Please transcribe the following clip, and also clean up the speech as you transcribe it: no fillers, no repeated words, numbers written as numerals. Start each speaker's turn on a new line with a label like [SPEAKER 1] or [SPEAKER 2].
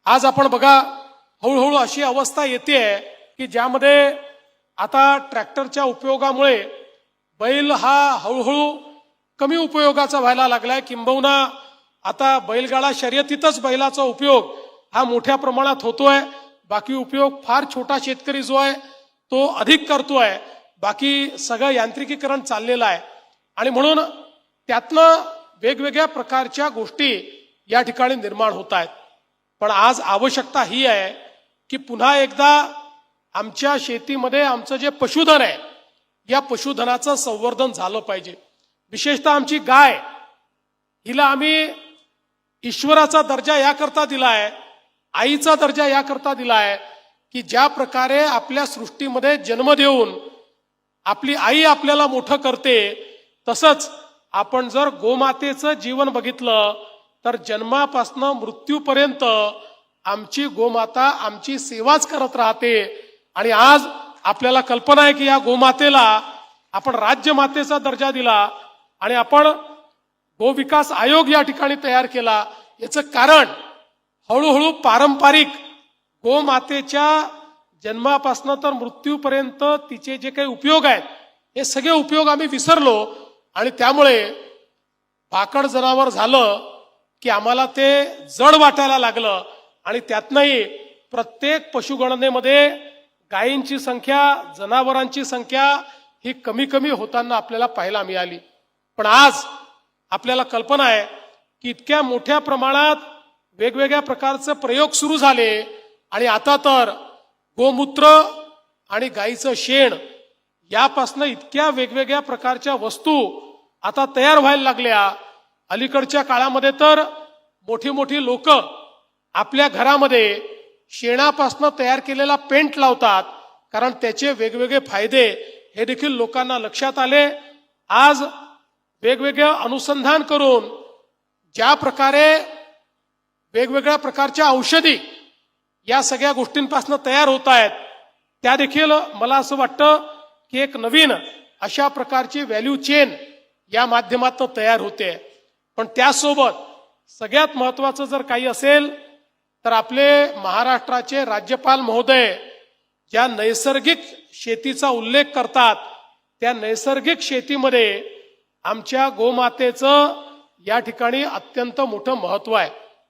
[SPEAKER 1] आज आपण बघा हळूहळू अशी अवस्था येते की ज्यामध्ये आता ट्रॅक्टरच्या उपयोगामुळे बैल हा हळूहळू कमी उपयोगाचा व्हायला लागलाय। किंबहुना आता बैलगाडा शर्यतीतच बैलाचा उपयोग हा मोठ्या प्रमाणात होतोय। बाकी उपयोग फार छोटा शेतकरी जो आहे तो अधिक करतोय। बाकी सगळं यांत्रिकीकरण चाललेलं आहे आणि म्हणून त्यातनं वेगवेगळ्या प्रकारच्या गोष्टी या ठिकाणी निर्माण होत आहेत। पण आज आवश्यकता ही आहे की पुन्हा एकदा आमच्या शेतीमध्ये आमचं जे पशुधन आहे या पशुधनाचं संवर्धन झालं पाहिजे। विशेषतः आमची गाय, हिला आम्ही ईश्वराचा दर्जा याकरता दिलाय, आईचा दर्जा याकरता दिलाय की ज्या प्रकारे आपल्या सृष्टीमध्ये जन्म देऊन आपली आई आपल्याला मोठं करते, तसंच आपण जर गोमातेचं जीवन बघितलं तर जन्मापासून मृत्यूपर्यंत आमची गोमाता आमची सेवाच करत राहते। आणि आज आपल्याला कल्पना आहे की या गोमातेला आपण राज्यमातेचा दर्जा दिला आणि आपण गोविकास आयोग या ठिकाणी तयार केला। याचं कारण हळूहळू पारंपरिक गोमातेच्या जन्मापासून तर मृत्यूपर्यंत तिचे जे काही उपयोग आहेत हे सगळे उपयोग आम्ही विसरलो आणि त्यामुळे भाकड जनावर झालं की आम्हाला ते जड वाटायला लागलं आणि त्यातनंही प्रत्येक पशुगणनेमध्ये गायींची संख्या, जनावरांची संख्या ही कमी कमी होताना आपल्याला पाहायला मिळाली। पण आज आपल्याला कल्पना आहे की इतक्या मोठ्या प्रमाणात वेगवेगळ्या प्रकारचे प्रयोग सुरू झाले आणि आता तर गोमूत्र आणि गायीचं शेण यापासून इतक्या वेगवेगळ्या प्रकारच्या वस्तू आता तयार व्हायला लागल्या। अलीकडच्या काळामध्ये तर मोठी मोठी लोक आपल्या घरामध्ये शेणापासून तयार केलेला पेंट लावतात, कारण त्याचे वेगवेगळे फायदे हे देखील लोकांना लक्षात आले। आज वेगवेगळे अनुसंधान करून ज्या प्रकारे वेगवेगळ्या प्रकारच्या औषधी या सगळ्या गोष्टींपासून तयार होत आहेत त्या देखील मला असं वाटतं की एक नवीन अशा प्रकारची व्हॅल्यू चेन या माध्यमातून तयार होते। पण त्यासोबत सगळ्यात महत्वाचं जर काही असेल तर आपले महाराष्ट्राचे राज्यपाल महोदय ज्या नैसर्गिक शेतीचा उल्लेख करतात त्या नैसर्गिक शेतीमध्ये आमच्या गोमातेचं या ठिकाणी अत्यंत मोठं महत्व आहे।